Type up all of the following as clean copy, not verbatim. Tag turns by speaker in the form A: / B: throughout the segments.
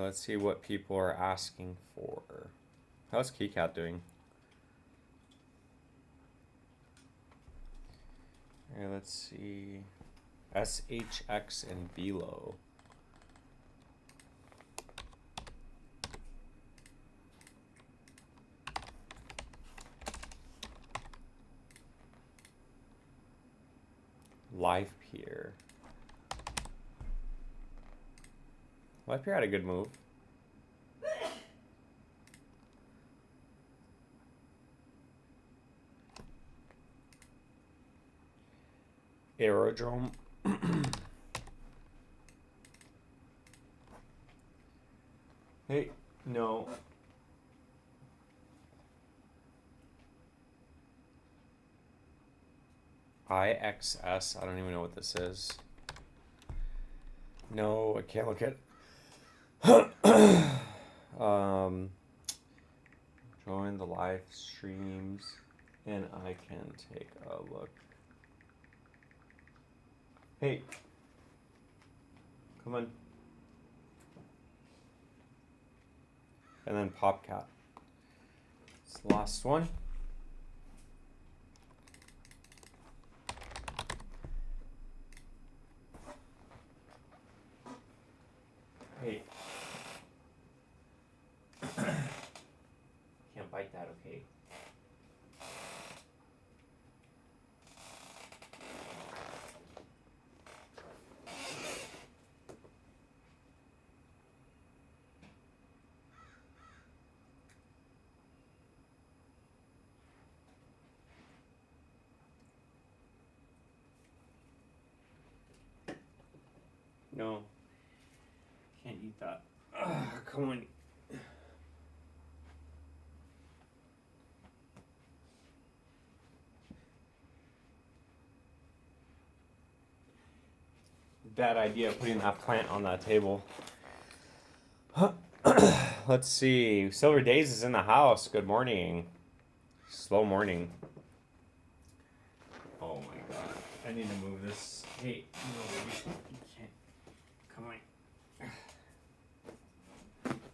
A: Let's see what people are asking for. How's KeyCat doing? Okay, let's see. SHX and Velo. Live Peer. Live Peer had a good move. Aerodrome. Hey, no. IXS. I don't even know what this is. No, I can't look at. Join the live streams, and I can take a look. Hey, come on. And then PopCat. It's the last one. Hey. Can't bite that, okay? No. Can't eat that. Come on. Bad idea putting that plant on that table. Let's see. Silver Days is in the house. Good morning. Slow morning. Oh my god. I need to move this. Hey, no, you can't. Come on.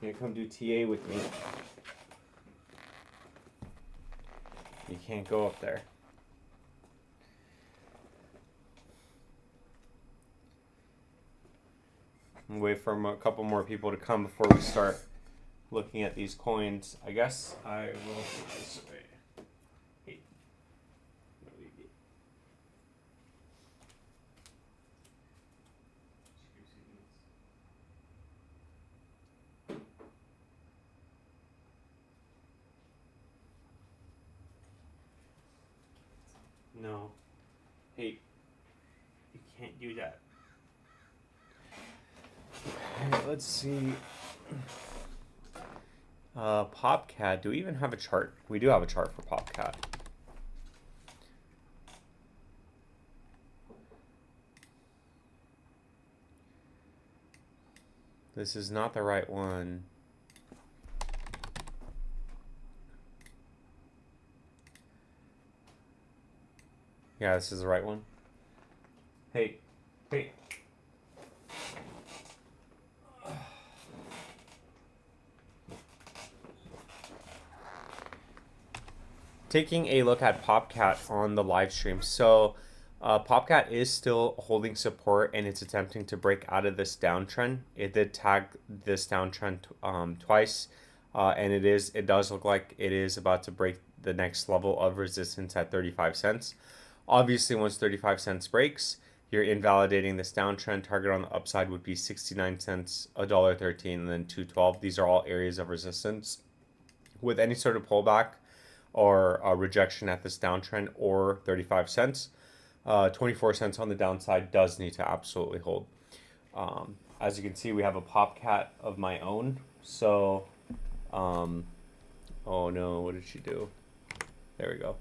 A: You're gonna come do TA with me. You can't go up there. Wait for a couple more people to come before we start looking at these coins. I guess I will put this away. Hey. No. Hey. You can't do that. Alright, let's see. PopCat. Do we even have a chart? We do have a chart for PopCat. This is not the right one. Yeah, this is the right one. Hey. Hey. Taking a look at PopCat on the live stream. So PopCat is still holding support and it's attempting to break out of this downtrend. It did tag this downtrend twice, and it does look like it is about to break the next level of resistance at 35 cents. Obviously, once 35 cents breaks, you're invalidating this downtrend. Target on the upside would be 69 cents, $1.13, and then 212. These are all areas of resistance. With any sort of pullback or rejection at this downtrend or 35 cents, 24 cents on the downside does need to absolutely hold. As you can see, we have a PopCat of my own. So, oh no, what did she do? There we go.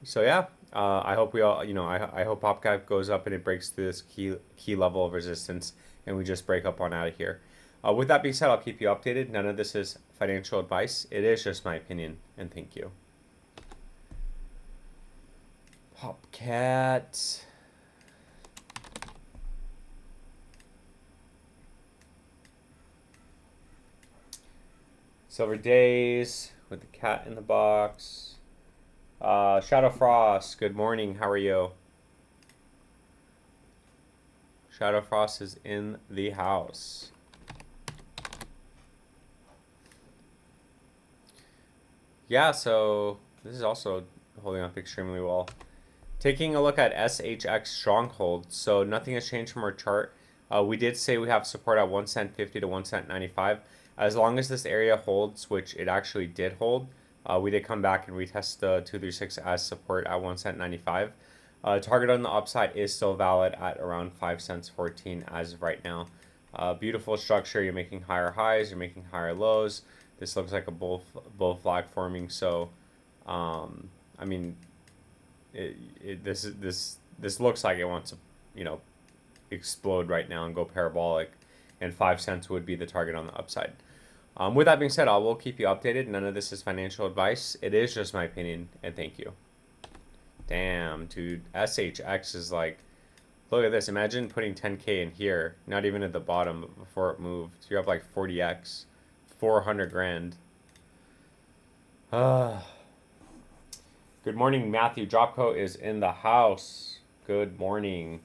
A: So yeah, I hope we all, I hope PopCat goes up and it breaks through this key level of resistance and we just break up on out of here. With that being said, I'll keep you updated. None of this is financial advice. It is just my opinion, and thank you. PopCat. Silver Days with the cat in the box. Shadow Frost, good morning. How are you? Shadow Frost is in the house. Yeah, so this is also holding up extremely well. Taking a look at SHX Stronghold. So nothing has changed from our chart. We did say we have support at 1 cent 50 to 1 cent 95. As long as this area holds, which it actually did hold, we did come back and retest the 236 as support at 1 cent 95. Target on the upside is still valid at around 5 cents 14 as of right now. Beautiful structure. You're making higher highs. You're making higher lows. This looks like a bull flag forming. So, I mean, this looks like it wants to, you know, explode right now and go parabolic, and 5 cents would be the target on the upside. With that being said, I will keep you updated. None of this is financial advice. It is just my opinion, and thank you. Damn, dude, SHX is like, look at this. Imagine putting 10K in here, not even at the bottom, but before it moved. You have like 40x, 400 grand. Good morning, Matthew. Dropco is in the house. Good morning.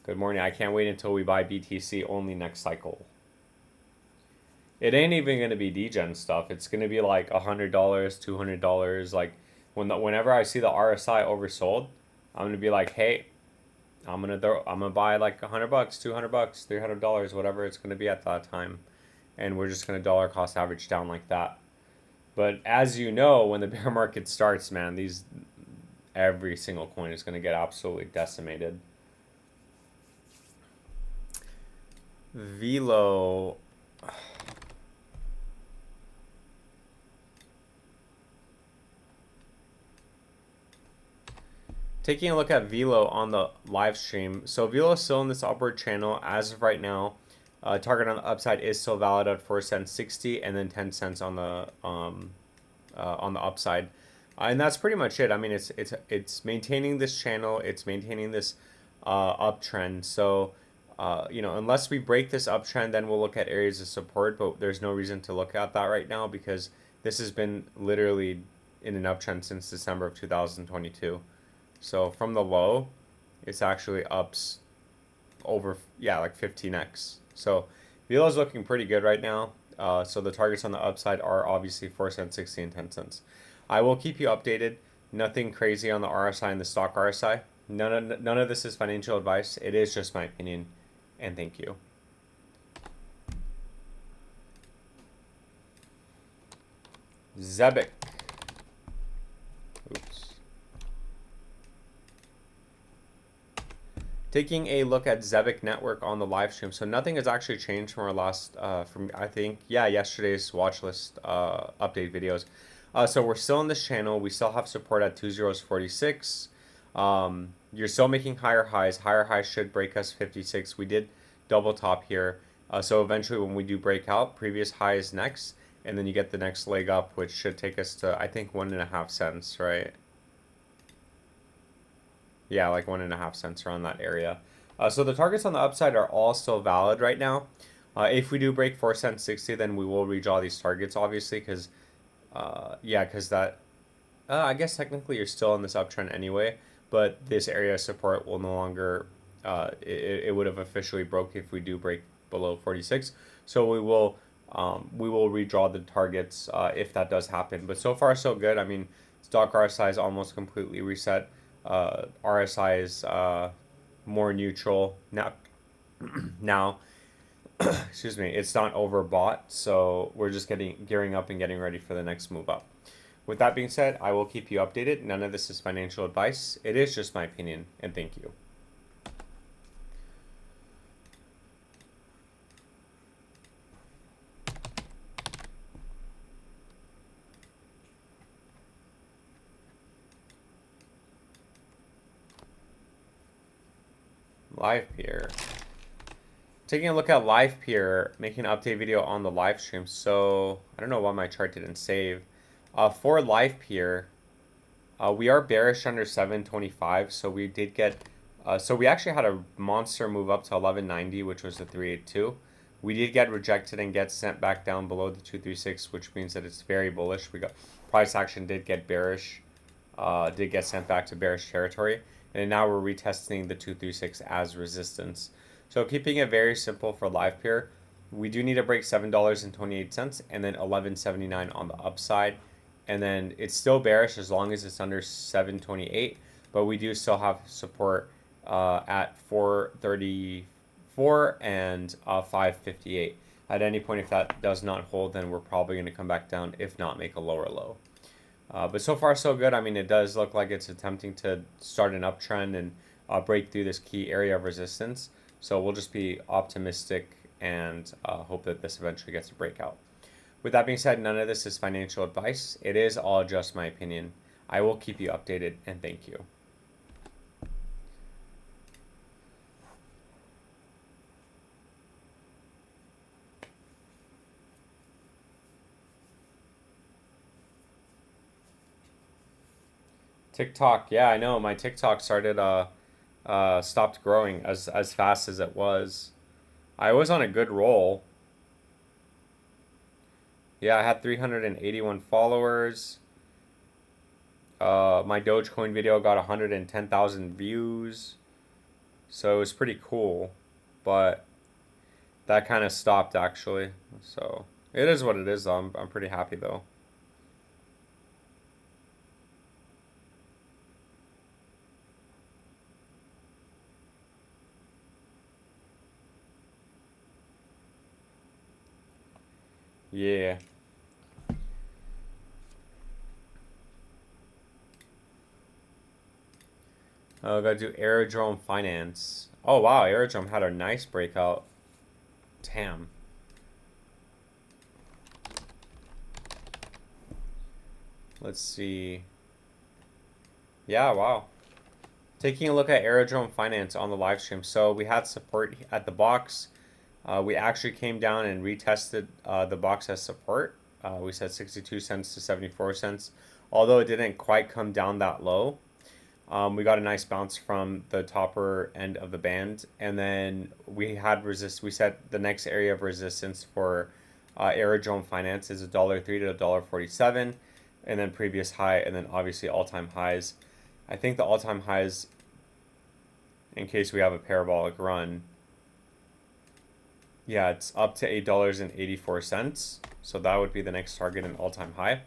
A: Good morning. I can't wait until we buy BTC only next cycle. It ain't even going to be degen stuff. It's going to be like $100, $200. Like whenever I see the RSI oversold, I'm going to be like, hey, I'm going to buy like $100, $200, $300, whatever it's going to be at that time. And we're just going to dollar cost average down like that. But as you know, when the bear market starts, man, every single coin is going to get absolutely decimated. Velo. Taking a look at Velo on the live stream. So Velo is still in this upward channel as of right now. Target on the upside is still valid at 4 cents 60, and then 10 cents on the upside, and that's pretty much it. I mean, it's maintaining this channel. It's maintaining this uptrend. So you know, unless we break this uptrend, then we'll look at areas of support. But there's no reason to look at that right now because this has been literally in an uptrend since December of 2022. So from the low, it's actually ups over, yeah, like 15x. So Velo is looking pretty good right now. So the targets on the upside are obviously 4 cents, 60, and 10 cents. I will keep you updated. Nothing crazy on the RSI and the stock RSI. None of this is financial advice. It is just my opinion. And thank you. Zebic. Oops. Taking a look at Zebic Network on the live stream. So nothing has actually changed from our last, I think, yeah, yesterday's watch list update videos. So we're still on this channel. We still have support at 2.046. You're still making higher highs. Higher highs should break us 56. We did double top here. So eventually when we do break out, previous high is next. And then you get the next leg up, which should take us to, I think, 1.5 cents, right? Yeah, like 1.5 cents around that area. So the targets on the upside are all still valid right now. If we do break 4 cents 60, then we will redraw these targets, obviously, because yeah, because that, I guess technically you're still in this uptrend anyway, but this area of support will no longer, it would have officially broke if we do break below 46. So we will redraw the targets if that does happen. But so far so good. I mean, stock RSI is almost completely reset. RSI is more neutral now. Now, excuse me, it's not overbought, so we're just gearing up and getting ready for the next move up. With that being said, I will keep you updated. None of this is financial advice. It is just my opinion, and thank you. LivePeer. Taking a look at LivePeer, making an update video on the live stream. So I don't know why my chart didn't save. For LivePeer, we are bearish under 725. So we did get, so we actually had a monster move up to 1190, which was the 382. We did get rejected and get sent back down below the 236, which means that it's very bullish. We got price action did get bearish, did get sent back to bearish territory, and now we're retesting the 236 as resistance. So keeping it very simple for live pair, we do need to break $7.28 and then $11.79 on the upside, and then it's still bearish as long as it's under 728, but we do still have support at 434 and 558. At any point, if that does not hold, then we're probably going to come back down, if not make a lower low. But so far so good. I mean, it does look like it's attempting to start an uptrend and break through this key area of resistance. So we'll just be optimistic and hope that this eventually gets a breakout. With that being said, none of this is financial advice. It is all just my opinion. I will keep you updated, and thank you. TikTok, yeah, I know. My TikTok started stopped growing as fast as it was. I was on a good roll. Yeah, I had 381 followers. My Dogecoin video got 110,000 views. So it was pretty cool. But that kind of stopped actually. So it is what it is though. I'm pretty happy though. Yeah. Oh, gotta do Aerodrome Finance. Oh wow, Aerodrome had a nice breakout. Damn. Let's see. Yeah, wow. Taking a look at Aerodrome Finance on the live stream. So we had support at the box. We actually came down and retested the box as support. We said 62 cents to 74 cents. Although it didn't quite come down that low. We got a nice bounce from the topper end of the band. And then we had we said the next area of resistance for Aerodrome Finance is $1.03 to $1.47. And then previous high, and then obviously all-time highs. I think the all-time highs, in case we have a parabolic run, yeah, it's up to $8.84. So that would be the next target and all-time high.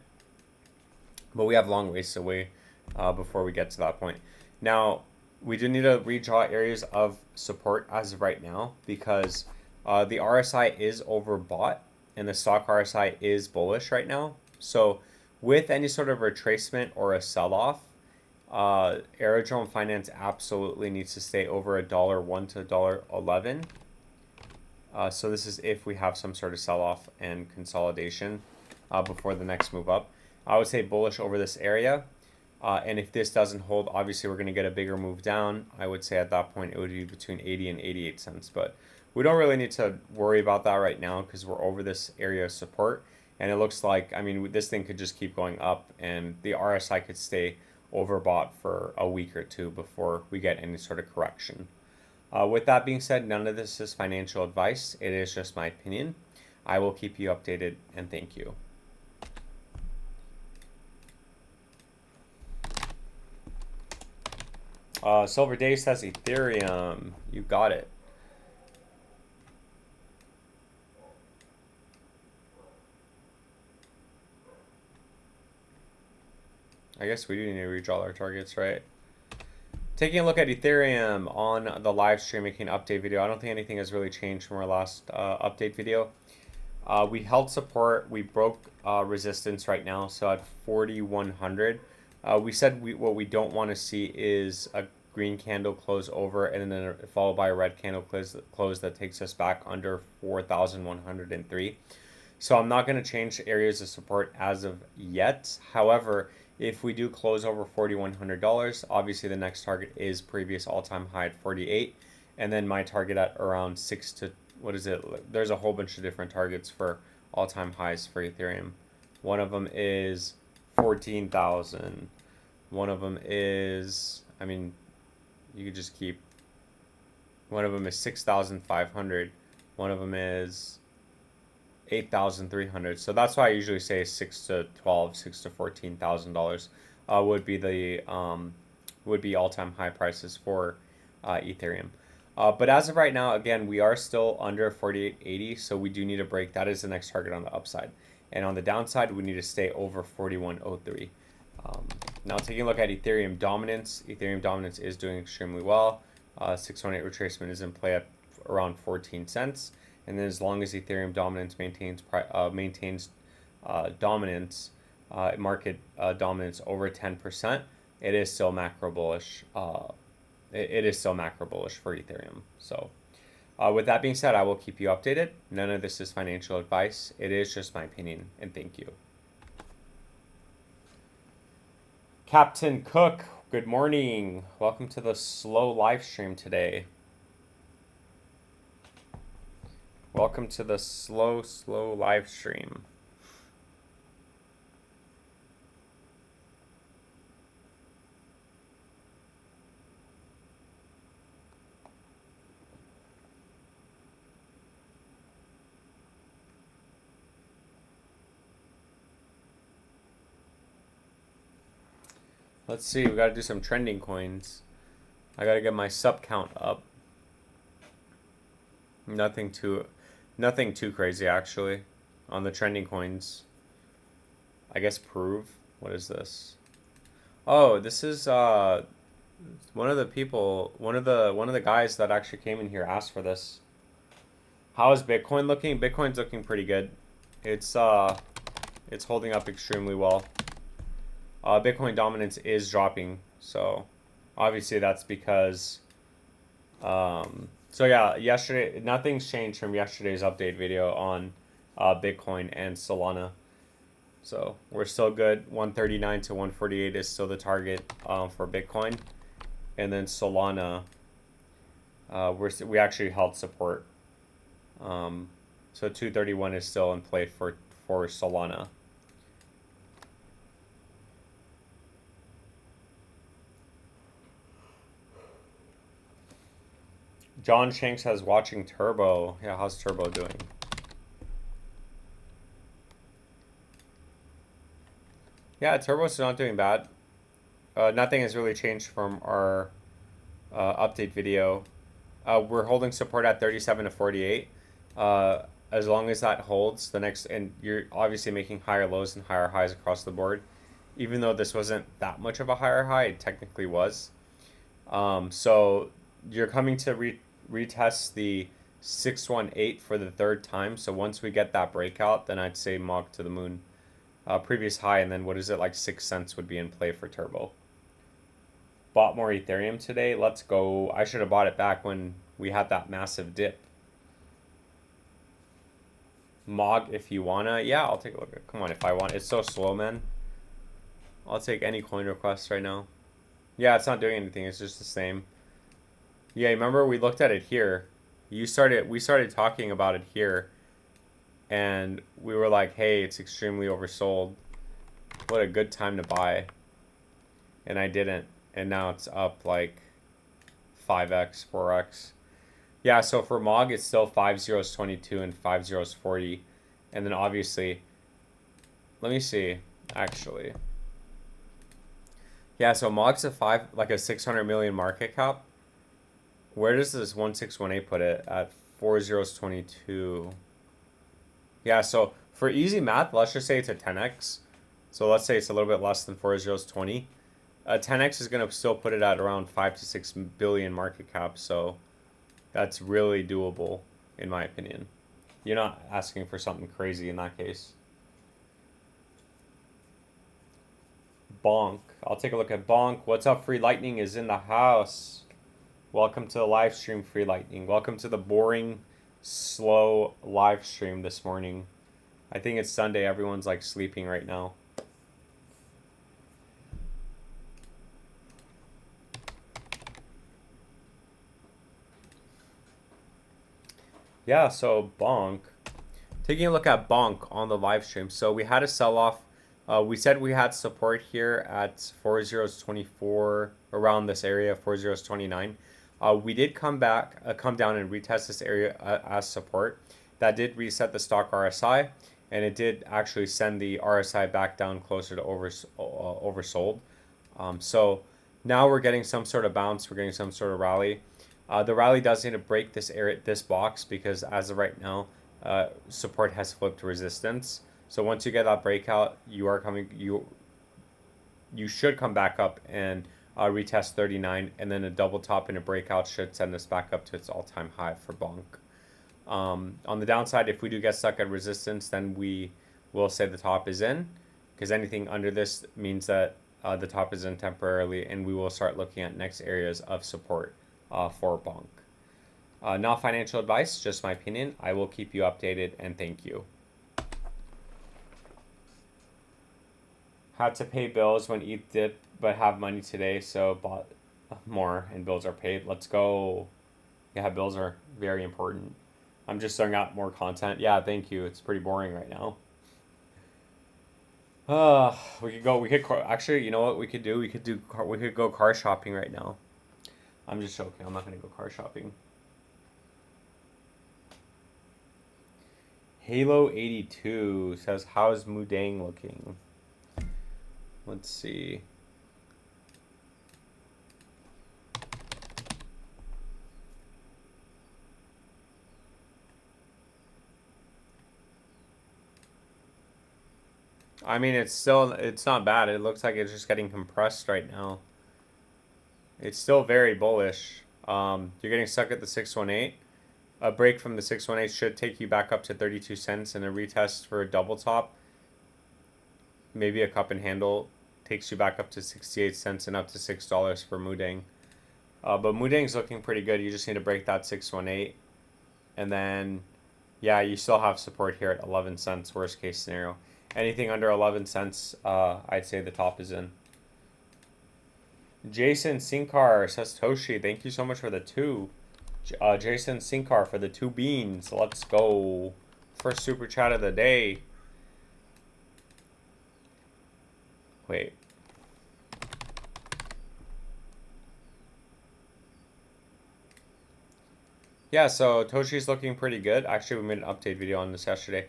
A: But we have long ways away before we get to that point. Now, we do need to redraw areas of support as of right now because the RSI is overbought and the stock RSI is bullish right now. So with any sort of retracement or a sell-off, Aerodrome Finance absolutely needs to stay over $1 to $1.11. So this is if we have some sort of sell-off and consolidation before the next move up. I would say bullish over this area. And if this doesn't hold, obviously we're going to get a bigger move down. I would say at that point it would be between 80 and 88 cents. But we don't really need to worry about that right now because we're over this area of support. And it looks like, I mean, this thing could just keep going up and the RSI could stay overbought for a week or two before we get any sort of correction. With that being said, none of this is financial advice. It is just my opinion. I will keep you updated and thank you. Silver Day says Ethereum. You got it. I guess we do need to redraw our targets, right? Taking a look at Ethereum on the live stream, making an update video. I don't think anything has really changed from our last update video. We held support. We broke resistance right now, so at 4,100. We said what we don't want to see is a green candle close over and then followed by a red candle close that takes us back under 4,103. So I'm not going to change areas of support as of yet. However, if we do close over $4,100, obviously the next target is previous all-time high at 48, and then my target at around 6 to, what is it? There's a whole bunch of different targets for all-time highs for Ethereum. One of them is 14,000. One of them is, I mean, you could just keep, one of them is 6,500. One of them is 8,300. So that's why I usually say 6 to 12, 6 to $14,000 would be the would be all-time high prices for Ethereum. But as of right now, again, we are still under 4880, so we do need to break. That is the next target on the upside. And on the downside, we need to stay over 4103. Now taking a look at Ethereum dominance is doing extremely well. 618 retracement is in play at around 14 cents. And then as long as Ethereum dominance maintains dominance, market dominance over 10%, it is still macro bullish. It is still macro bullish for Ethereum. So with that being said, I will keep you updated. None of this is financial advice. It is just my opinion, and thank you. Captain Cook, good morning. Welcome to the slow live stream today. Welcome to the slow live stream. Let's see, we got to do some trending coins. I got to get my sub count up. Nothing too crazy actually on the trending coins. I guess prove. What is this? Oh, this is one of the people, one of the guys that actually came in here asked for this. How is Bitcoin looking? Bitcoin's looking pretty good. It's holding up extremely well. Bitcoin dominance is dropping, so obviously that's because so yeah, yesterday nothing's changed from yesterday's update video on Bitcoin and Solana. So we're still good. 139 to 148 is still the target for Bitcoin, and then Solana we actually held support. So 231 is still in play for Solana. John Shanks has watching Turbo. Yeah, how's Turbo doing? Yeah, Turbo's not doing bad. Nothing has really changed from our update video. We're holding support at 37 to 48. As long as that holds, and you're obviously making higher lows and higher highs across the board. Even though this wasn't that much of a higher high, it technically was. So you're coming to retest the 618 for the third time. So once we get that breakout, then I'd say MOG to the moon. Previous high, and then what is it, like 6 cents would be in play for Turbo. Bought more Ethereum today. Let's go. I should have bought it back when we had that massive dip. MOG if you wanna. Yeah, I'll take a look at it. Come on, if I want. It's so slow, man. I'll take any coin requests right now. Yeah, it's not doing anything. It's just the same. Yeah, remember we looked at it here. We started talking about it here, and we were like, hey, it's extremely oversold. What a good time to buy. And I didn't. And now it's up like 5x, 4x. Yeah, so for MOG, it's still 5 zeros 22 and 5 zeros 40. And then obviously, let me see, actually. Yeah, so MOG's a 600 million market cap. Where does this 1618 put it? At 4 zeros 22. Yeah, so for easy math, let's just say it's a 10x. So let's say it's a little bit less than 4 zeros 20. 10x is going to still put it at around 5 to 6 billion market cap. So that's really doable, in my opinion. You're not asking for something crazy in that case. Bonk. I'll take a look at Bonk. What's up? Free Lightning is in the house. Welcome to the live stream, Free Lightning. Welcome to the boring, slow live stream this morning. I think it's Sunday. Everyone's like sleeping right now. Yeah, so Bonk. Taking a look at Bonk on the live stream. So we had a sell-off. We said we had support here at 4 zeros 24, around this area, 4 zeros 29. We did come down and retest this area as support. That did reset the stock RSI, and it did actually send the RSI back down closer to oversold. So now we're getting some sort of bounce. We're getting some sort of rally. The rally does need to break this area, this box, because as of right now, support has flipped to resistance. So once you get that breakout, you should come back up and retest 39, and then a double top and a breakout should send us back up to its all-time high for bonk. On the downside, if we do get stuck at resistance, then we will say the top is in, because anything under this means that the top is in temporarily, and we will start looking at next areas of support for bonk. Not financial advice, just my opinion. I will keep you updated, and thank you. Had to pay bills when ETH dipped, but have money today, so bought more, and bills are paid. Let's go. Yeah, bills are very important. I'm just throwing out more content. Yeah, thank you. It's pretty boring right now. Actually, you know what we could do? We could go car shopping right now. I'm just joking. I'm not gonna go car shopping. Halo 82 says, how's Mudang looking? Let's see. I mean, it's not bad. It looks like it's just getting compressed right now. It's still very bullish. You're getting stuck at the 618. A break from the 618 should take you back up to 32 cents, and a retest for a double top, maybe a cup and handle, takes you back up to 68 cents and up to $6 for Mudang. But Mudang's looking pretty good. You just need to break that 618. And then, yeah, you still have support here at 11 cents, worst case scenario. Anything under 11 cents, I'd say the top is in. Jason Sinkar says, Toshi, thank you so much for the 2. Jason Sinkar for the 2 beans. Let's go. First super chat of the day. Wait. Yeah, so Toshi's looking pretty good. Actually, we made an update video on this yesterday.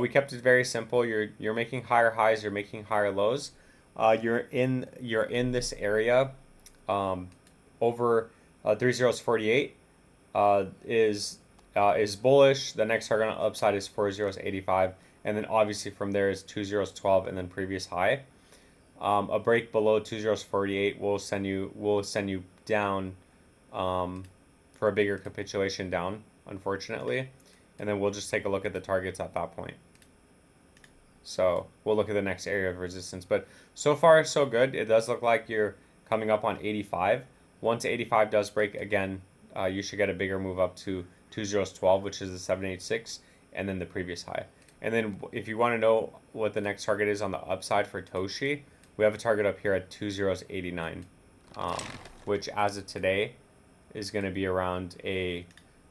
A: We kept it very simple. You're making higher highs, you're making higher lows. You're in this area. Over 3048 is bullish. The next target on upside is 4085, and then obviously from there is 2012 and then previous high. A break below 2048 will send you down for a bigger capitulation down, unfortunately. And then we'll just take a look at the targets at that point. So we'll look at the next area of resistance. But so far, so good. It does look like you're coming up on 85. Once 85 does break again, you should get a bigger move up to 2012, which is the 786, and then the previous high. And then if you want to know what the next target is on the upside for Toshi, we have a target up here at 2089, which as of today is going to be around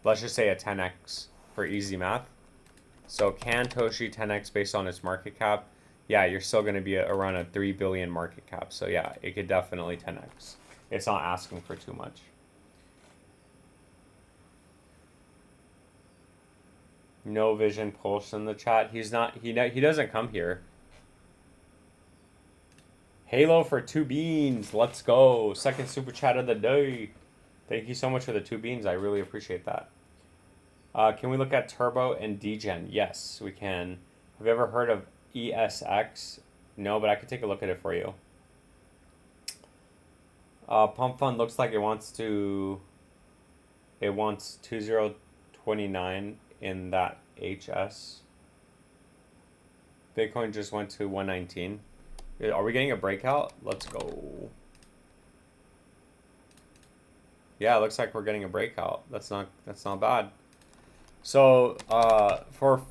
A: let's just say a 10x for easy math. So can Toshi 10x based on its market cap? Yeah, you're still going to be around a 3 billion market cap. So yeah, it could definitely 10x. It's not asking for too much. No Vision Pulse in the chat. He doesn't come here. Halo for 2 beans. Let's go. Second super chat of the day. Thank you so much for the 2 beans. I really appreciate that. Can we look at Turbo and Degen? Yes, we can. Have you ever heard of ESX? No, but I could take a look at it for you. Pump Fund looks like it wants 2029 in that HS. Bitcoin just went to 119. Are we getting a breakout? Let's go. Yeah, it looks like we're getting a breakout. That's not bad. So for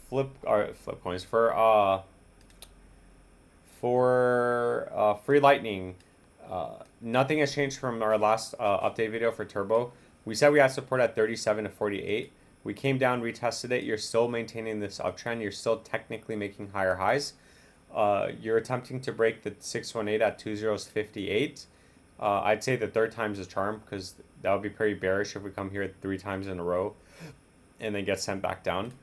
A: flip coins, for free lightning, nothing has changed from our last update video for Turbo. We said we had support at 37 to 48. We came down, retested it. You're still maintaining this uptrend. You're still technically making higher highs. You're attempting to break the 618 at 2058. I'd say the third time's a charm because That would be pretty bearish if we come here 3 times in a row and then get sent back down.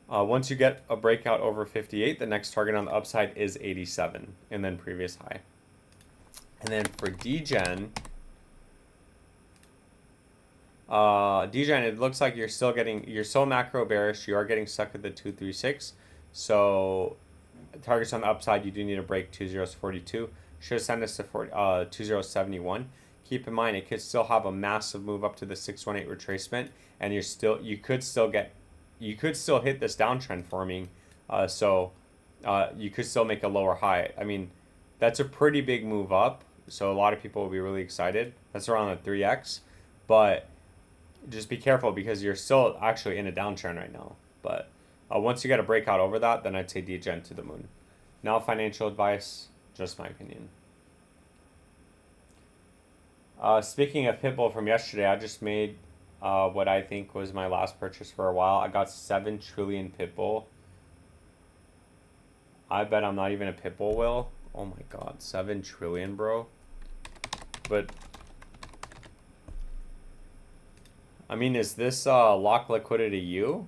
A: Once you get a breakout over 58, the next target on the upside is 87 and then previous high. And then for DGen, it looks like you're still macro bearish. You are getting stuck at the 236. So targets on the upside, you do need to break 2042. Should send us to 2071. Keep in mind, it could still have a massive move up to the 618 retracement, and you could still hit this downtrend forming. You could still make a lower high. I mean, that's a pretty big move up. So a lot of people will be really excited. That's around a 3x, but just be careful because you're still actually in a downtrend right now. But once you get a breakout over that, then I'd say DGen to the moon. Now financial advice, just my opinion. Speaking of Pitbull from yesterday, I just made what I think was my last purchase for a while. I got 7 trillion Pitbull. I bet I'm not even a Pitbull whale. Oh my god, 7 trillion, bro. But I mean, is this lock liquidity you?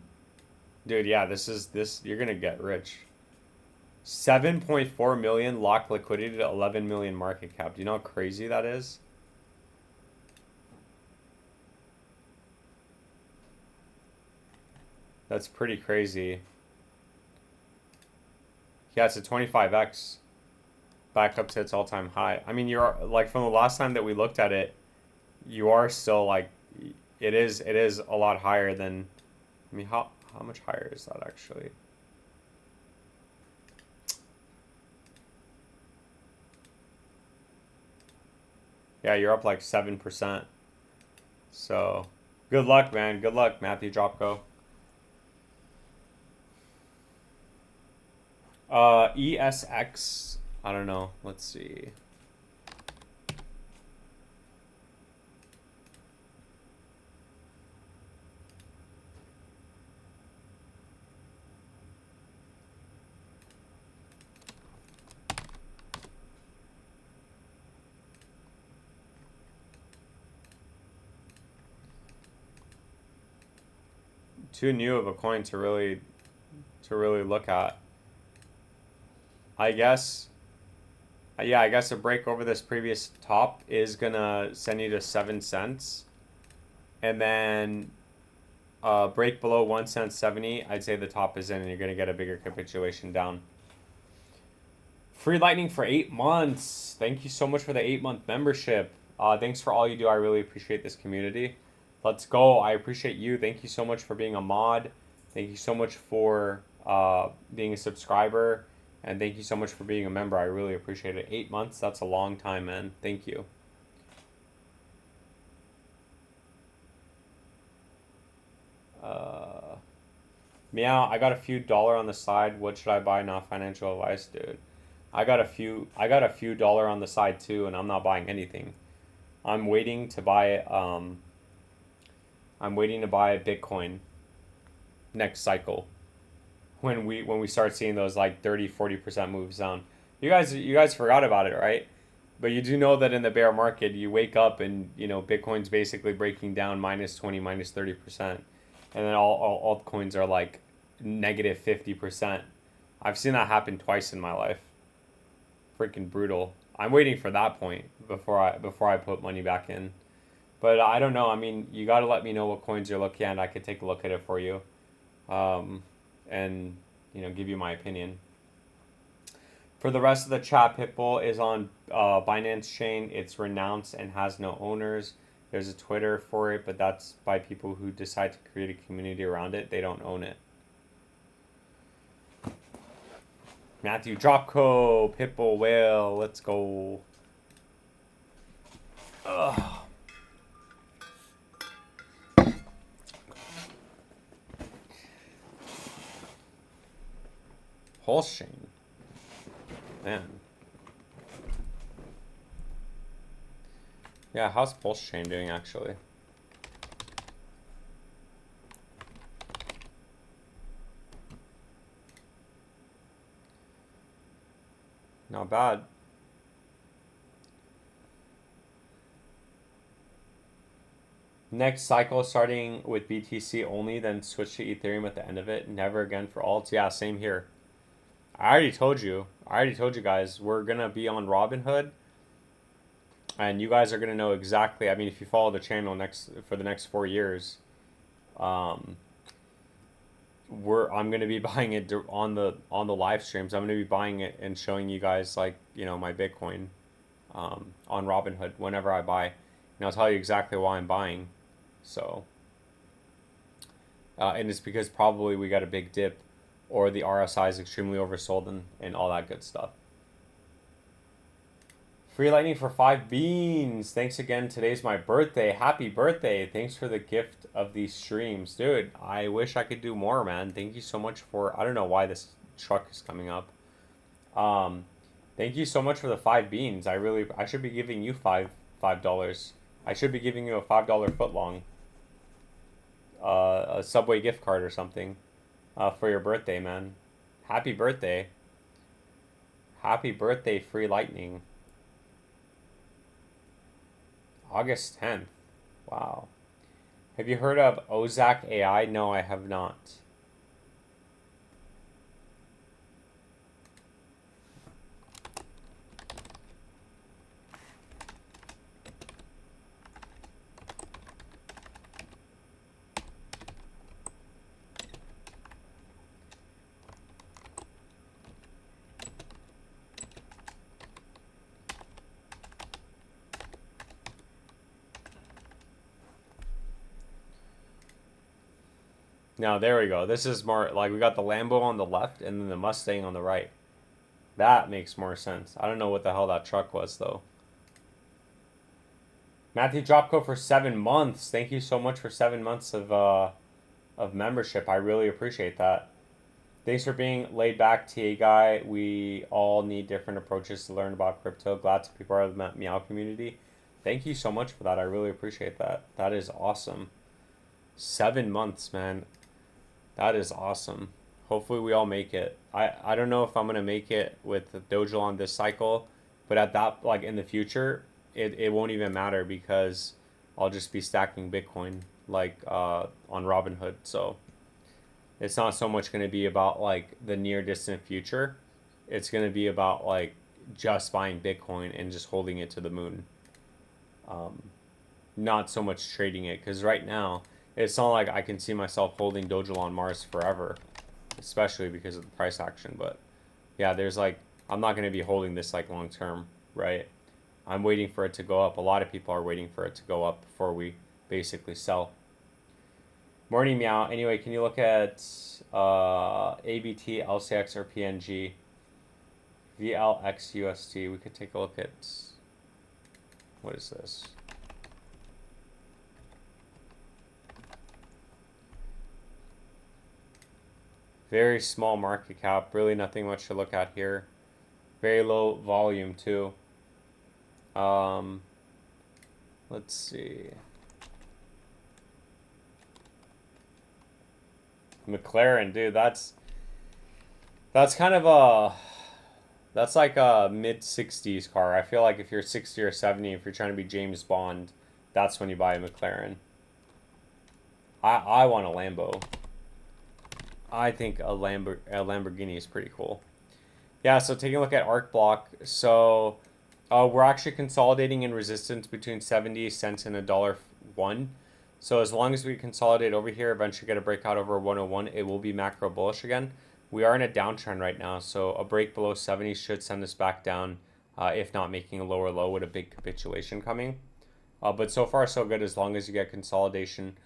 A: Dude, yeah, this you're gonna get rich. 7.4 million lock liquidity to 11 million market cap. Do you know how crazy that is? That's pretty crazy. Yeah, it's a 25x back up to its all-time high. I mean, you're like, from the last time that we looked at it, you are still like, it is a lot higher than, I mean, how much higher is that actually? Yeah, you're up like 7%. So good luck, man. Good luck, Matthew Dropco. ESX, I don't know. Let's see. Too new of a coin to really look at. I guess, yeah, I guess a break over this previous top is gonna send you to 7 cents, and then break below 1 cent 70. I'd say the top is in, and you're gonna get a bigger capitulation down. Free Lightning for 8 months. Thank you so much for the 8-month membership. Thanks for all you do. I really appreciate this community. Let's go. I appreciate you. Thank you so much for being a mod. Thank you so much for being a subscriber. And thank you so much for being a member. I really appreciate it. 8 months, that's a long time, man. Thank you. Meow, I got a few dollar on the side. What should I buy? Not financial advice, dude. I got a few dollar on the side too, and I'm not buying anything. I'm waiting to buy Bitcoin next cycle. When we start seeing those like 30-40% moves down. You guys forgot about it, right? But you do know that in the bear market, you wake up and, you know, Bitcoin's basically breaking down -20, -30%. And then all altcoins are like -50%. I've seen that happen twice in my life. Freaking brutal. I'm waiting for that point before I put money back in. But I don't know. I mean, you got to let me know what coins you're looking at, and I could take a look at it for you. And, you know, give you my opinion. For the rest of the chat, Pitbull is on Binance chain. It's renounced and has no owners. There's a Twitter for it, but that's by people who decide to create a community around it. They don't own it. Matthew Dropco, Pitbull Whale, let's go. Ugh. Pulse chain. Man. Yeah, how's Pulse chain doing actually? Not bad. Next cycle starting with BTC only, then switch to Ethereum at the end of it. Never again for alts. Yeah, same here. I already told you. I already told you guys. We're going to be on Robinhood. And you guys are going to know exactly. I mean, if you follow the channel for the next 4 years, I'm going to be buying it on the live streams. I'm going to be buying it and showing you guys, like, you know, my Bitcoin on Robinhood whenever I buy. And I'll tell you exactly why I'm buying. So, and it's because probably we got a big dip, or the RSI is extremely oversold, and all that good stuff. Free lightning for 5 beans. Thanks again. Today's my birthday. Happy birthday. Thanks for the gift of these streams. Dude, I wish I could do more, man. Thank you so much for, I don't know why this truck is coming up. Thank you so much for the 5 beans. I should be giving you $5. I should be giving you a $5 footlong. A Subway gift card or something. For your birthday, man. Happy birthday. Happy birthday, free lightning. August 10th. Wow. Have you heard of Ozak AI? No, I have not. Now, there we go. This is more like we got the Lambo on the left and then the Mustang on the right. That makes more sense. I don't know what the hell that truck was, though. Matthew Dropco for 7 months. Thank you so much for 7 months of membership. I really appreciate that. Thanks for being laid back, TA guy. We all need different approaches to learn about crypto. Glad to be part of the Meow community. Thank you so much for that. I really appreciate that. That is awesome. 7 months, man. That is awesome. Hopefully we all make it. I don't know if I'm gonna make it with the Doge on this cycle, but at that, like, in the future, it won't even matter because I'll just be stacking Bitcoin like on Robinhood. So it's not so much gonna be about like the near distant future. It's gonna be about like just buying Bitcoin and just holding it to the moon. Not so much trading it, because right now it's not like I can see myself holding Doge on Mars forever, especially because of the price action. But yeah, there's like, I'm not going to be holding this like long term, right? I'm waiting for it to go up. A lot of people are waiting for it to go up before we basically sell. Morning Meow. Anyway, can you look at ABT, LCX, or PNG? VLXUSD. We could take a look at, what is this? Very small market cap, really nothing much to look at here. Very low volume too. Let's see. McLaren, dude, that's kind of that's like a mid-60s car. I feel like if you're 60 or 70, if you're trying to be James Bond, that's when you buy a McLaren. I want a Lambo. I think a Lamborghini is pretty cool. Yeah, so taking a look at Arc Block. So we're actually consolidating in resistance between 70 cents and $1.01. So as long as we consolidate over here, eventually get a breakout over 101, it will be macro bullish again. We are in a downtrend right now, so a break below 70 should send us back down, if not making a lower low with a big capitulation coming. But so far so good as long as you get consolidation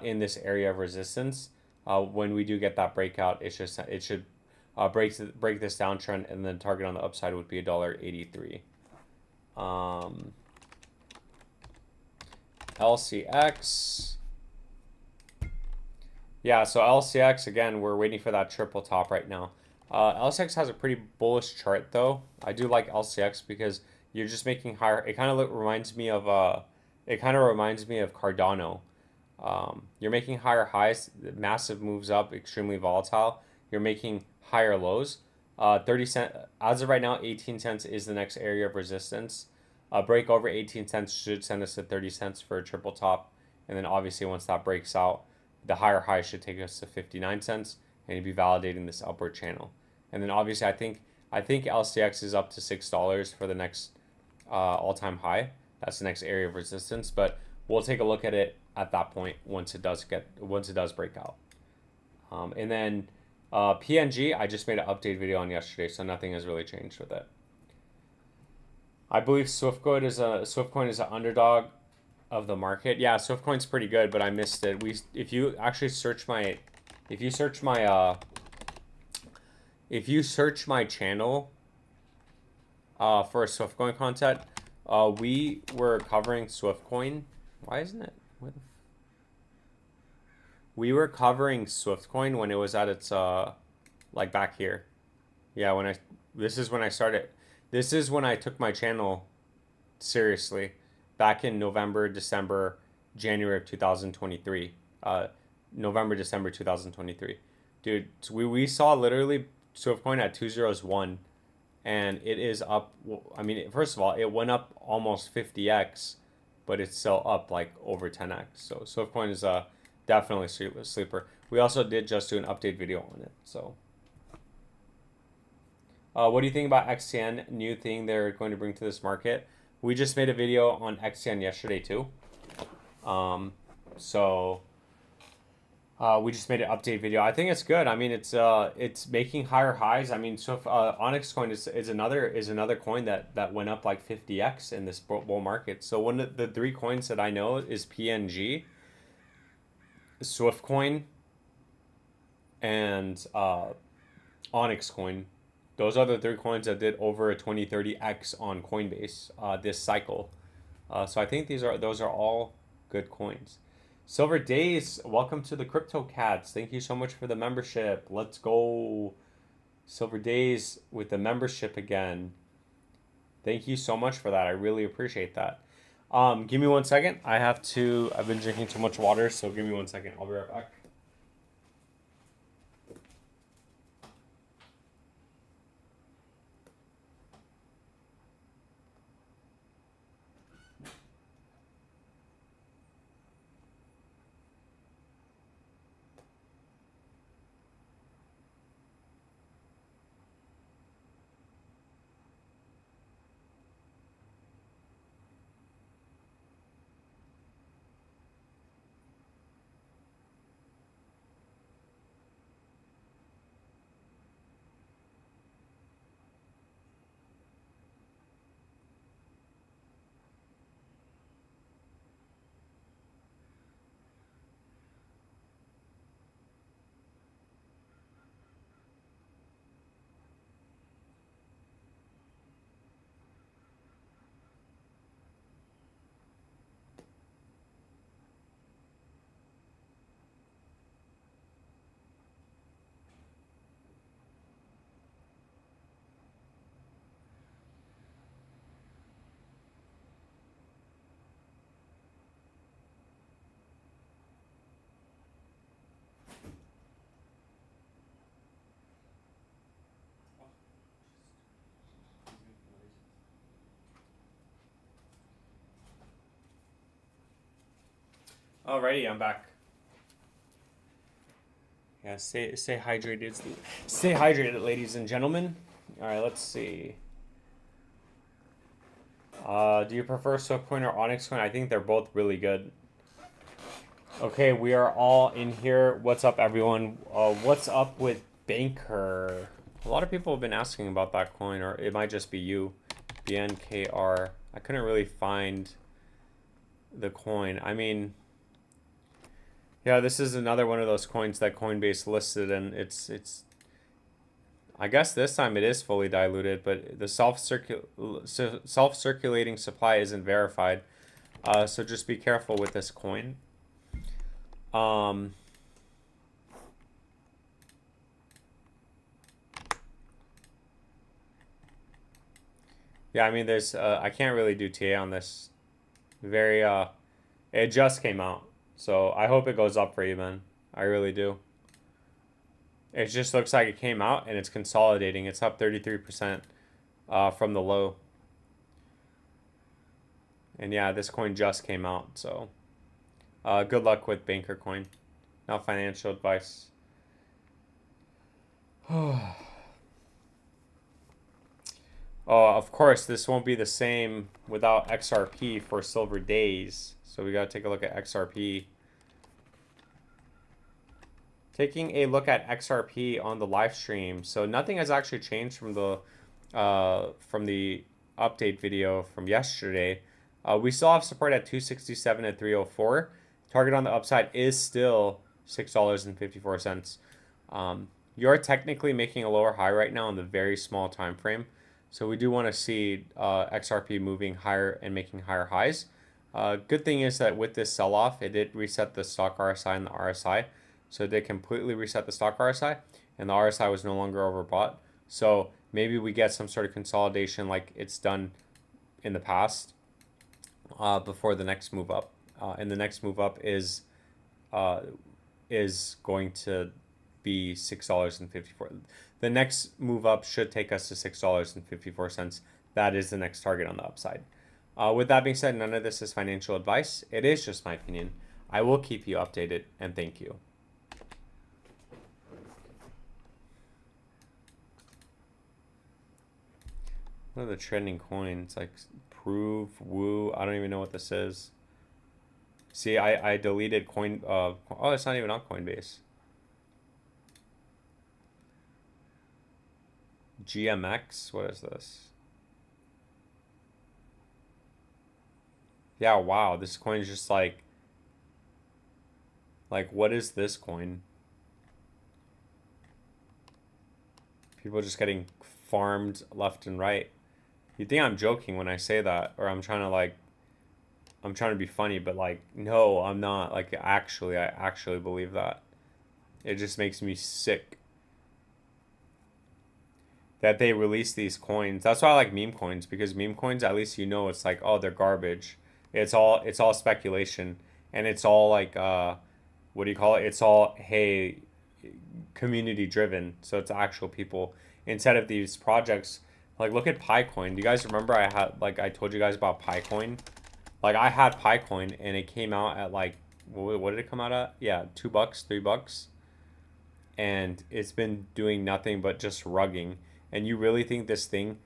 A: in this area of resistance. When we do get that breakout, it should break this downtrend, and then target on the upside would be $1.83. LCX. Yeah, so LCX, again, we're waiting for that triple top right now. LCX has a pretty bullish chart though. I do like LCX because you're just making higher. It kind of reminds me of Cardano. You're making higher highs, massive moves up, extremely volatile. You're making higher lows. 30 cent as of right now, 18 cents is the next area of resistance. A break over 18 cents should send us to 30 cents for a triple top, And then obviously once that breaks out, the higher high should take us to 59 cents and you'd be validating this upward channel. And then obviously I think LCX is up to $6 for the next all-time high. That's the next area of resistance, but we'll take a look at it at that point once it does break out. And then PNG, I just made an update video on yesterday, so nothing has really changed with it. I believe Swiftcoin is an underdog of the market. Yeah, Swiftcoin's pretty good, but I missed it. If you search my channel for Swiftcoin content, we were covering Swiftcoin. Why isn't it? We were covering Swiftcoin when it was at its like back here. Yeah, this is when I started. This is when I took my channel seriously, back in November, December, January of 2023. November, December 2023. Dude, we saw literally Swiftcoin at 201, and it is up. I mean, first of all, it went up almost 50x, but it's still up like over 10x. So Swiftcoin is definitely a sleeper. We also did just do an update video on it. So, what do you think about XTN? New thing they're going to bring to this market. We just made a video on XTN yesterday too. We just made an update video. I think it's good. I mean, it's making higher highs. I mean, so Onyx coin is another coin that went up like 50x in this bull market. So one of the three coins that I know is PNG, Swiftcoin, and Onyx coin. Those are the three coins that did over a 20-30x on Coinbase this cycle. So I think those are all good coins. Silver Days, welcome to the Crypto Cats. Thank you so much for the membership. Let's go. Silver Days with the membership again. Thank you so much for that. I really appreciate that. Give me 1 second. I've been drinking too much water, so give me 1 second. I'll be right back. Alrighty, I'm back. Yeah, stay hydrated. Stay hydrated, ladies and gentlemen. All right, let's see. Do you prefer Swiftcoin or Onyx coin? I think they're both really good. Okay, we are all in here. What's up, everyone? What's up with Banker? A lot of people have been asking about that coin, or it might just be you. BNKR. I couldn't really find the coin. I mean, yeah, this is another one of those coins that Coinbase listed, and it's I guess this time it is fully diluted, but the self-circulating supply isn't verified. So just be careful with this coin. Yeah, I mean, I can't really do TA on this. It just came out. So I hope it goes up for you, man. I really do. It just looks like it came out and it's consolidating. It's up 33% from the low. And yeah, this coin just came out. So Good luck with Banker Coin. Not financial advice. Oh, of course, this won't be the same without XRP for silver days. So we got to take a look at XRP. Taking a look at XRP on the live stream. So nothing has actually changed from the update video from yesterday. We still have support at 267 and 304. Target on the upside is still $6.54. You're technically making a lower high right now on the very small time frame. So we do want to see XRP moving higher and making higher highs. Good thing is that with this sell-off, it did reset the stock RSI and the RSI. So they completely reset the stock RSI, and the RSI was no longer overbought. So maybe we get some sort of consolidation like it's done in the past before the next move up. And the next move up is going to be $6.54. The next move up should take us to $6.54. That is the next target on the upside. With that being said, none of this is financial advice. It is just my opinion. I will keep you updated, and thank you. What are the trending coins? Like Prove, Woo. I don't even know what this is. See, I deleted Coin. Oh, it's not even on Coinbase. GMX. What is this? Yeah, wow. This coin is just like what is this coin? People just getting farmed left and right. You think I'm joking when I say that, or I'm trying to be funny, but like, no, I'm not. Like, I actually believe that. It just makes me sick that they release these coins. That's why I like meme coins, because meme coins, at least it's like, oh, they're garbage. It's all speculation, and it's all like what do you call it? It's all, hey, community driven. So it's actual people instead of these projects. Like, look at Picoin. Do you guys remember I told you guys about Picoin? Like, I had Picoin and it came out at like, what did it come out at? Yeah, $2, $3. And it's been doing nothing but just rugging. And you really think this thing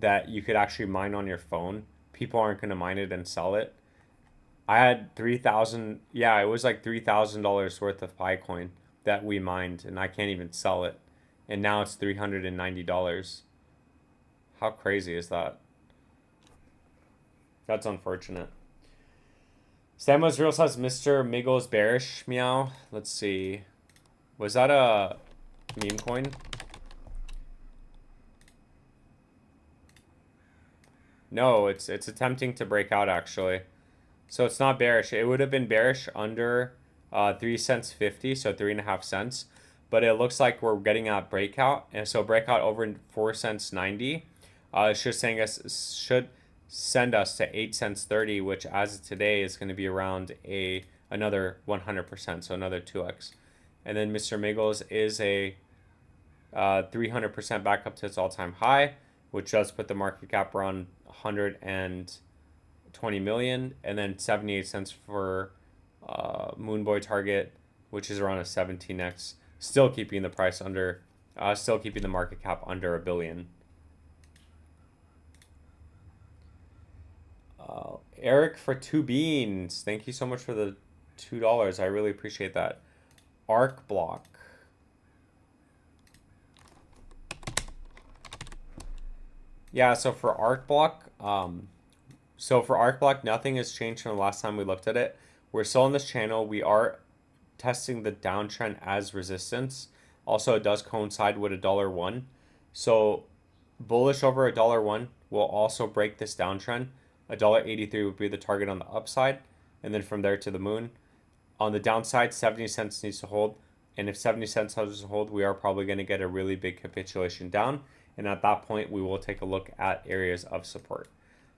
A: that you could actually mine on your phone, people aren't going to mine it and sell it? I had 3,000, yeah, it was like $3,000 worth of Picoin that we mined, and I can't even sell it. And now it's $390. How crazy is that? That's unfortunate. Samuel's Real says Mr. Miggles bearish. Meow. Let's see. Was that a meme coin? No, it's attempting to break out actually. So it's not bearish. It would have been bearish under 3 cents 50, so 3.5 cents. But it looks like we're getting a breakout, and so breakout over 4 cents 90. Should send us to 8 cents 30, which as of today is going to be around another 100%, so another 2x. And then Mr. Miggles is a 300% back up to its all-time high, which does put the market cap around 120 million, and then 78 cents for Moonboy target, which is around a 17x, still keeping the price under, still keeping the market cap under $1 billion. Eric for 2 beans. Thank you so much for the $2. I really appreciate that. Arc block. Yeah, so for Arc block, nothing has changed from the last time we looked at it. We're still on this channel. We are testing the downtrend as resistance. Also, it does coincide with $1.01. So bullish over $1.01 will also break this downtrend. $1.83 would be the target on the upside, and then from there to the moon. On the downside, 70 cents needs to hold, and if 70 cents doesn't hold, we are probably going to get a really big capitulation down, and at that point, we will take a look at areas of support.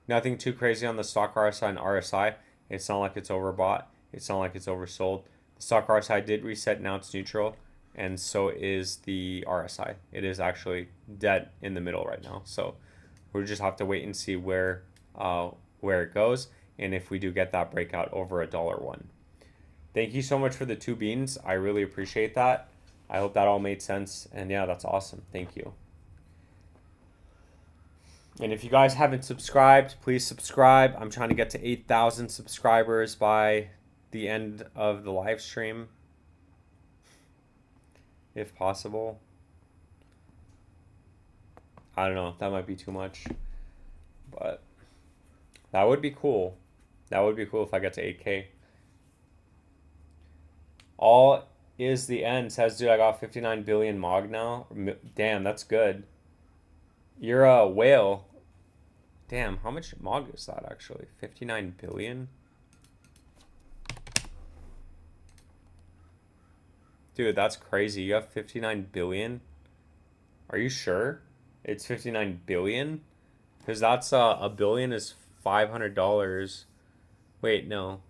A: Nothing too crazy on the stock RSI and RSI. It's not like it's overbought. It's not like it's oversold. The stock RSI did reset. Now it's neutral, and so is the RSI. It is actually dead in the middle right now. So we just have to wait and see where it goes, and if we do get that breakout over $1.01. Thank you so much for the 2 beans. I really appreciate that. I hope that all made sense. And yeah, that's awesome. Thank you. And if you guys haven't subscribed, please subscribe. I'm trying to get to 8,000 subscribers by the end of the live stream, if possible. I don't know. That might be too much. But that would be cool. That would be cool if I get to 8K. All is the end says, dude, I got 59 billion MOG now. Damn, that's good. You're a whale. Damn, how much MOG is that actually? 59 billion? Dude, that's crazy. You have 59 billion? Are you sure? It's 59 billion? Because that's a billion is $500. Wait, no.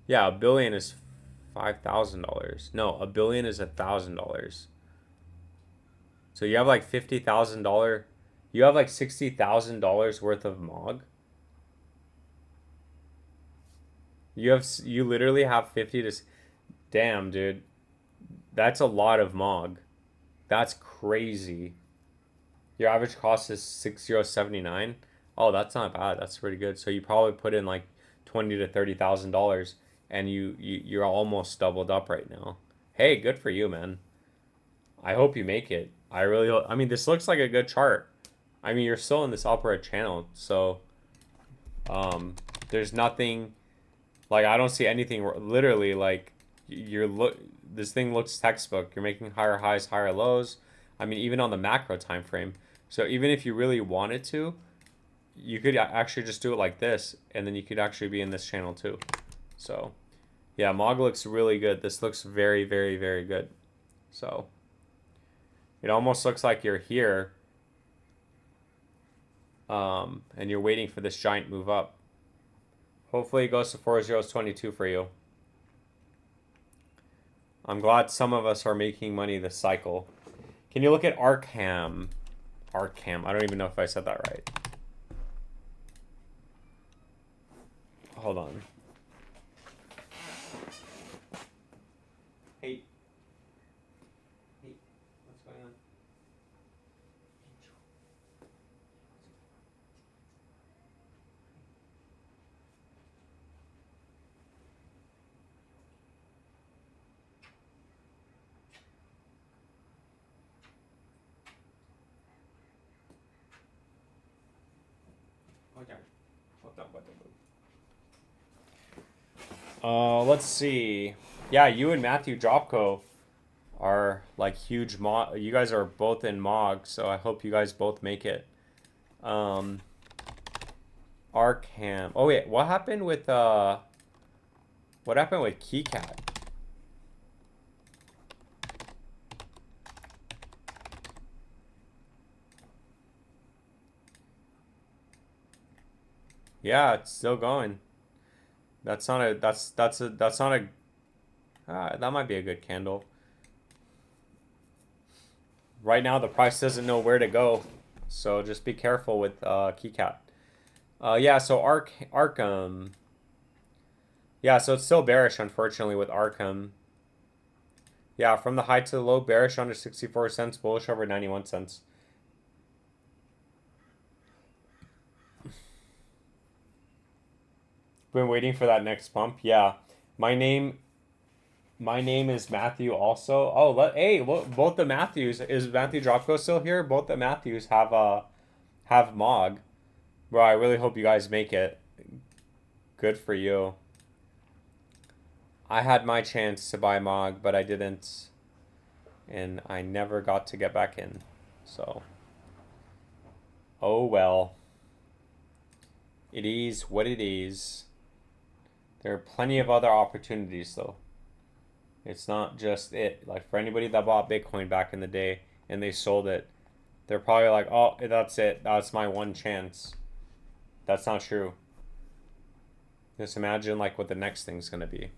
A: Yeah, a billion is $5,000. No, a billion is $1,000. So you have like $50,000. You have like $60,000 worth of MOG. You literally have 50 to. Damn, dude. That's a lot of MOG. That's crazy. Your average cost is 6079. Oh, that's not bad. That's pretty good. So you probably put in like $20,000 to $30,000, and you're almost doubled up right now. Hey, good for you, man. I hope you make it. I really hope. I mean, this looks like a good chart. I mean, you're still in this upward channel, so there's nothing like I don't see anything literally like this thing looks textbook. You're making higher highs, higher lows. I mean, even on the macro time frame. So even if you really wanted to, you could actually just do it like this, and then you could actually be in this channel too. So yeah, MOG looks really good. This looks very, very, very good. So it almost looks like you're here, and you're waiting for this giant move up. Hopefully it goes to 4022 for you. I'm glad some of us are making money this cycle. Can you look at Arkham? Arkham. I don't even know if I said that right. Hold on. Hey. Hey. What's going on? Let's see. Yeah, you and Matthew Dropko are like huge MOG. You guys are both in MOG, so I hope you guys both make it. Arkham. Oh wait, what happened with KeyCat? Yeah, it's still going. That's not a that might be a good candle. Right now the price doesn't know where to go, so just be careful with KeyCat. Yeah, so Arkham. Yeah, so it's still bearish unfortunately with Arkham. Yeah, from the high to the low, bearish under 64 cents, bullish over 91 cents. Been waiting for that next pump. Yeah, my name is Matthew also. Oh, hey, look, both the Matthews. Is Matthew Dropko still here? Both the Matthews have MOG. Bro, I really hope you guys make it. Good for you. I had my chance to buy MOG, but I didn't, and I never got to get back in. So, oh well. It is what it is. There are plenty of other opportunities though. It's not just it. Like for anybody that bought Bitcoin back in the day and they sold it, they're probably like, oh, that's it. That's my one chance. That's not true. Just imagine like what the next thing's going to be.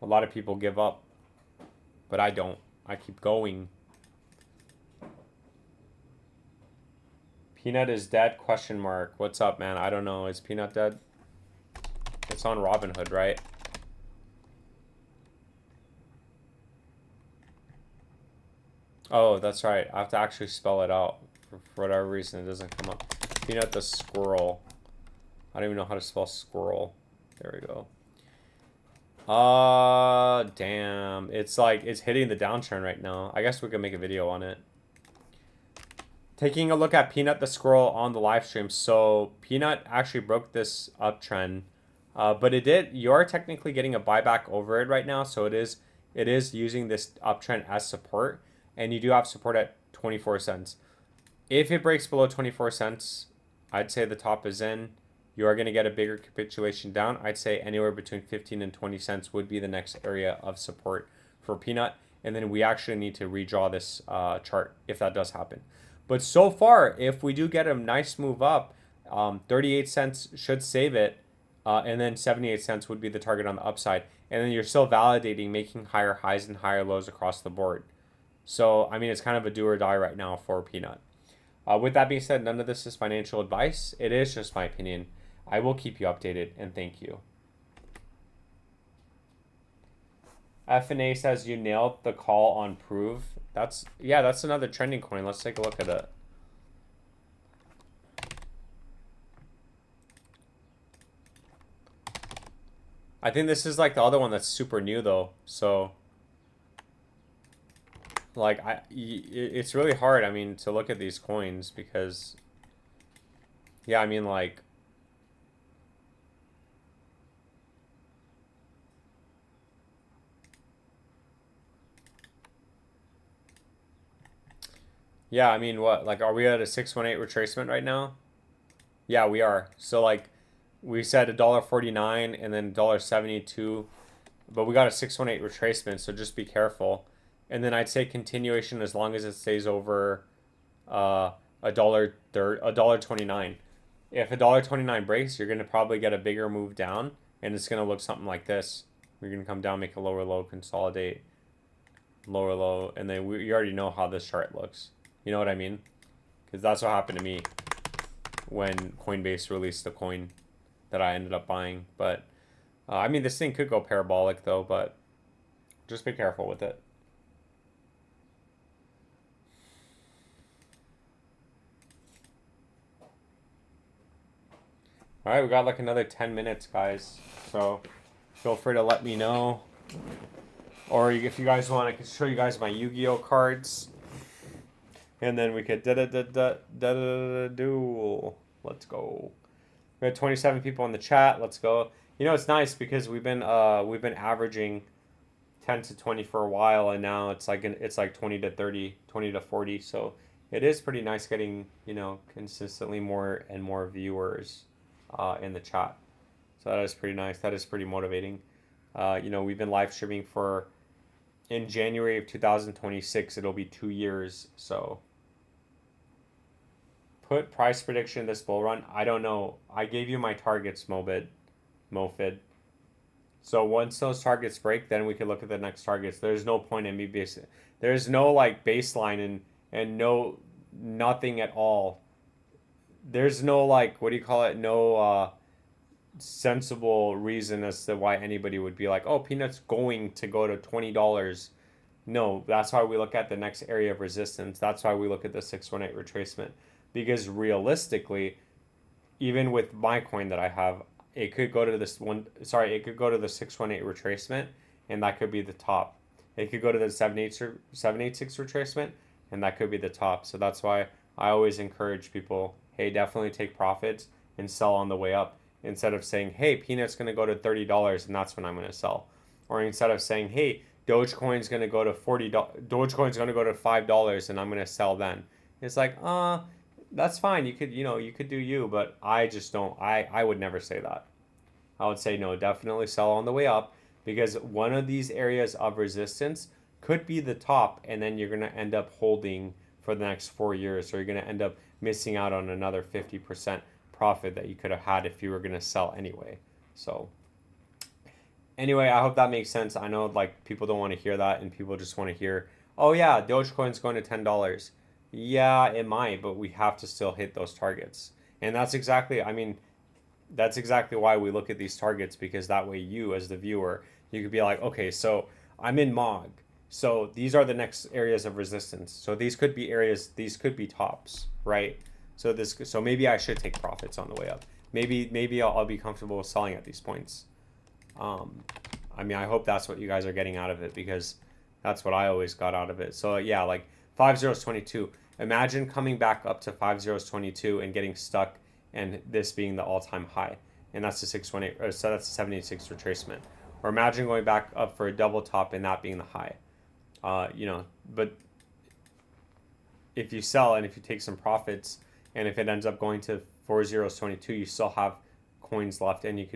A: A lot of people give up, but I don't. I keep going. Peanut is dead? Question mark. What's up, man? I don't know. Is Peanut dead? It's on Robinhood, right? Oh, that's right. I have to actually spell it out. For whatever reason, it doesn't come up. Peanut the squirrel. I don't even know how to spell squirrel. There we go. Damn. It's like, it's hitting the downtrend right now. I guess we can make a video on it. Taking a look at Peanut the squirrel on the live stream. So Peanut actually broke this uptrend, but it did. You are technically getting a buyback over it right now. So it is using this uptrend as support, and you do have support at 24 cents. If it breaks below 24 cents, I'd say the top is in. You are going to get a bigger capitulation down. I'd say anywhere between 15 and 20 cents would be the next area of support for Peanut. And then we actually need to redraw this chart if that does happen. But so far, if we do get a nice move up, 38 cents should save it. And then 78 cents would be the target on the upside. And then you're still validating, making higher highs and higher lows across the board. So, I mean, it's kind of a do or die right now for Peanut. With that being said, none of this is financial advice. It is just my opinion. I will keep you updated, and thank you. FNA says you nailed the call on Prove. That's another trending coin. Let's take a look at it. I think this is like the other one that's super new though. So like it's really hard, I mean, to look at these coins because yeah, I mean, like yeah, I mean, what, like, are we at a 618 retracement right now? Yeah, we are. So like we said $1.49 and then $1.72, but we got a 618 retracement, so just be careful. And then I'd say continuation as long as it stays over $1.29. If $1.29 breaks, you're gonna probably get a bigger move down, and it's gonna look something like this. We're gonna come down, make a lower low, consolidate, lower low, and then you already know how this chart looks. You know what I mean? Because that's what happened to me when Coinbase released the coin that I ended up buying. But I mean, this thing could go parabolic though, but just be careful with it. All right, we got like another 10 minutes, guys. So feel free to let me know. Or if you guys want, I can show you guys my Yu-Gi-Oh cards. And then we could duel. Let's go. We had 27 people in the chat. Let's go. You know, it's nice because we've been averaging 10 to 20 for a while, and now it's like 20 to 30, 20 to 40. So it is pretty nice getting, you know, consistently more and more viewers in the chat. So that is pretty nice. That is pretty motivating. You know, we've been live streaming in January of 2026, it'll be 2 years. So put price prediction this bull run. I don't know. I gave you my targets, Mofid. So once those targets break, then we can look at the next targets. There's no point in me basing. There's no like baseline and no nothing at all. There's no like, what do you call it? No sensible reason as to why anybody would be like, oh, Peanut's going to go to $20. No, that's why we look at the next area of resistance. That's why we look at the 618 retracement. Because realistically, even with my coin that I have, it could go to this one. Sorry, it could go to the 618 retracement, and that could be the top. It could go to the 786 retracement, and that could be the top. So that's why I always encourage people, hey, definitely take profits and sell on the way up, instead of saying, hey, Peanut's going to go to $30 and that's when I'm going to sell. Or instead of saying, hey, Dogecoin's going to go to Dogecoin's going to go to $5 and I'm going to sell then. It's like, that's fine. You could do you, but I just don't. I would never say that. I would say no, definitely sell on the way up, because one of these areas of resistance could be the top, and then you're going to end up holding for the next 4 years, or you're going to end up missing out on another 50% profit that you could have had if you were going to sell anyway. So anyway, I hope that makes sense. I know like people don't want to hear that, and people just want to hear, oh yeah, Dogecoin's going to $10. Yeah, it might, but we have to still hit those targets. And that's exactly, I mean, That's exactly why we look at these targets, because that way you, as the viewer, you could be like, okay, so I'm in MOG. So these are the next areas of resistance. So these could be areas, these could be tops, right? So maybe I should take profits on the way up. Maybe I'll be comfortable selling at these points. I mean, I hope that's what you guys are getting out of it, because that's what I always got out of it. So yeah, like 5 zeros 22. Imagine coming back up to 5 zeros 22 and getting stuck, and this being the all-time high, and that's the 618, or so that's the 786 retracement. Or imagine going back up for a double top and that being the high. But if you sell and if you take some profits, and if it ends up going to 4 zeros 22, you still have coins left, and you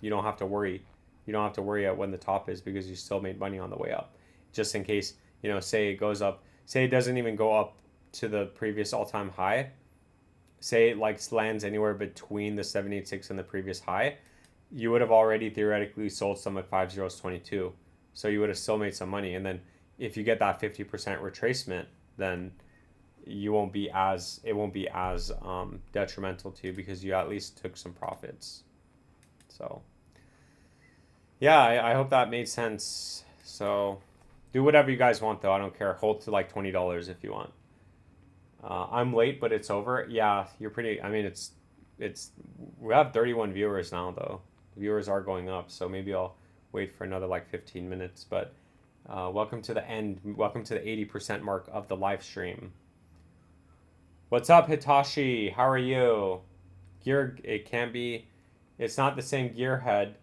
A: don't have to worry. You don't have to worry at when the top is, because you still made money on the way up. Just in case, say it goes up, say it doesn't even go up to the previous all-time high. Say it lands anywhere between the 786 and the previous high, you would have already theoretically sold some at 5 zeros 22. So you would have still made some money. And then if you get that 50% retracement, then it won't be as detrimental to you, because you at least took some profits. So yeah, I hope that made sense. So do whatever you guys want, though. I don't care. Hold to like $20 if you want. I'm late, but it's over. Yeah, you're pretty. I mean, it's. We have 31 viewers now, though. The viewers are going up, so maybe I'll wait for another like 15 minutes. But welcome to the end. Welcome to the 80% mark of the live stream. What's up, Hitachi? How are you? It can be. It's not the same Gearhead.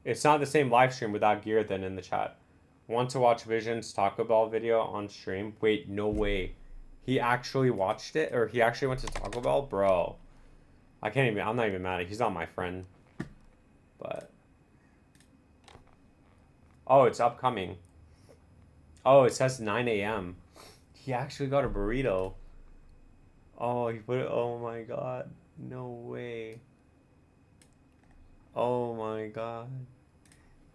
A: It's not the same live stream without Gear than in the chat. Want to watch Vision's Taco Bell video on stream? Wait, no way. He actually watched it? Or he actually went to Taco Bell? Bro. I'm not even mad. He's not my friend. But. Oh, it's upcoming. Oh, it says 9 a.m. He actually got a burrito. Oh, he put it. Oh my god. No way. Oh my god.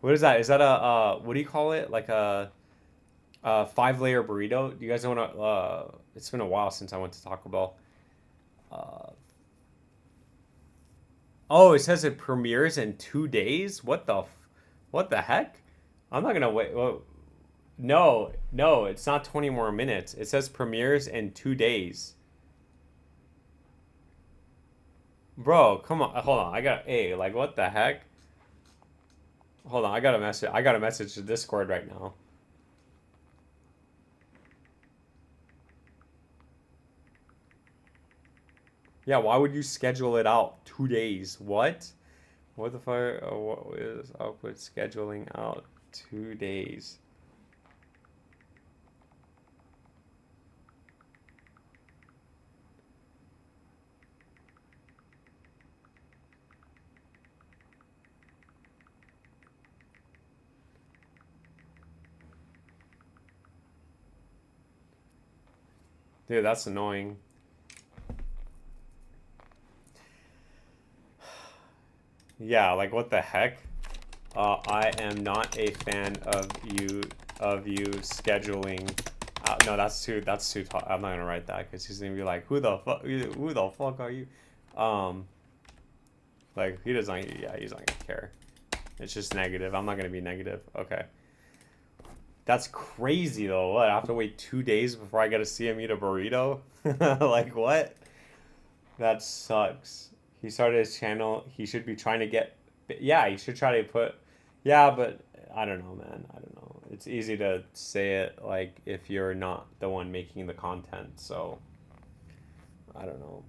A: What is that? Is that a, what do you call it? Like a 5-layer burrito? Do you guys know what it's been a while since I went to Taco Bell. Oh, it says it premieres in 2 days? What the heck? I'm not gonna wait. Well, no, it's not 20 more minutes. It says premieres in 2 days. Bro, come on. Hold on. What the heck? Hold on. I got a message to Discord right now. Yeah, why would you schedule it out 2 days? What? What the fuck? What is output scheduling out 2 days? Dude, that's annoying. Yeah, like what the heck? I am not a fan of you scheduling. No, that's too I'm not gonna write that, because he's gonna be like, who the fuck are you? Like he's not gonna care. It's just negative. I'm not gonna be negative. Okay. That's crazy though. What? I have to wait 2 days before I get to see him eat a burrito? Like what? That sucks. He started his channel. He should be trying to get. Yeah, he should try to put. Yeah, but I don't know, man. I don't know. It's easy to say it like if you're not the one making the content. So I don't know.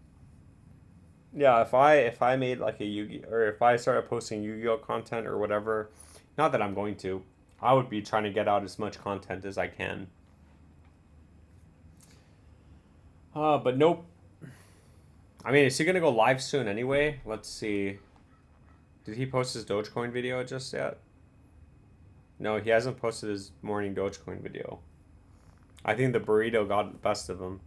A: Yeah, if I made like a Yu-Gi, or if I started posting Yu-Gi-Oh content or whatever, not that I'm going to, I would be trying to get out as much content as I can. But nope. I mean, is he gonna go live soon anyway? Let's see. Did he post his Dogecoin video just yet? No, he hasn't posted his morning Dogecoin video. I think the burrito got the best of him.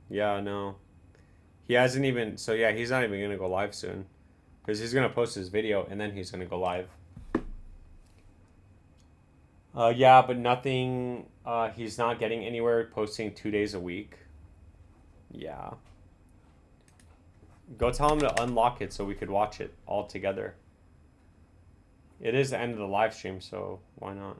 A: Yeah, no. He hasn't even, so yeah, he's not even gonna go live soon. Because he's gonna post his video and then he's gonna go live. Yeah, but nothing, he's not getting anywhere posting 2 days a week. Yeah. Go tell him to unlock it so we could watch it all together. It is the end of the live stream, so why not?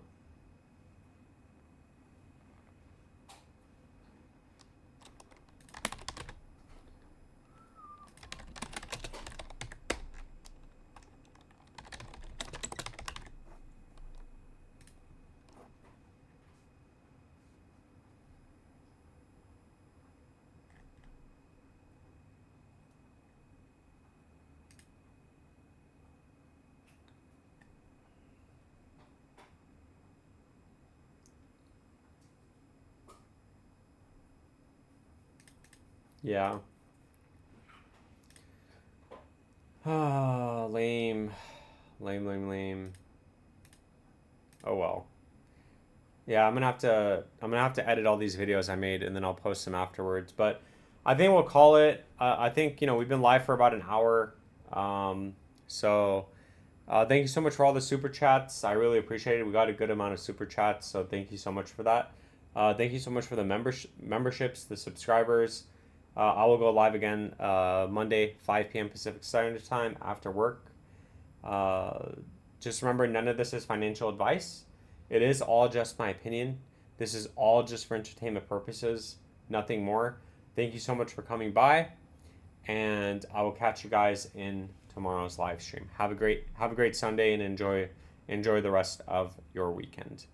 A: Yeah. Ah, lame. Lame. Oh well. Yeah, I'm gonna have to edit all these videos I made and then I'll post them afterwards. But I think we'll call it. I think we've been live for about an hour. So thank you so much for all the super chats. I really appreciate it. We got a good amount of super chats, so thank you so much for that. Thank you so much for the memberships, the subscribers. I will go live again Monday, 5 p.m. Pacific Standard Time after work. Just remember, none of this is financial advice. It is all just my opinion. This is all just for entertainment purposes, nothing more. Thank you so much for coming by, and I will catch you guys in tomorrow's live stream. Have a great Sunday and enjoy the rest of your weekend.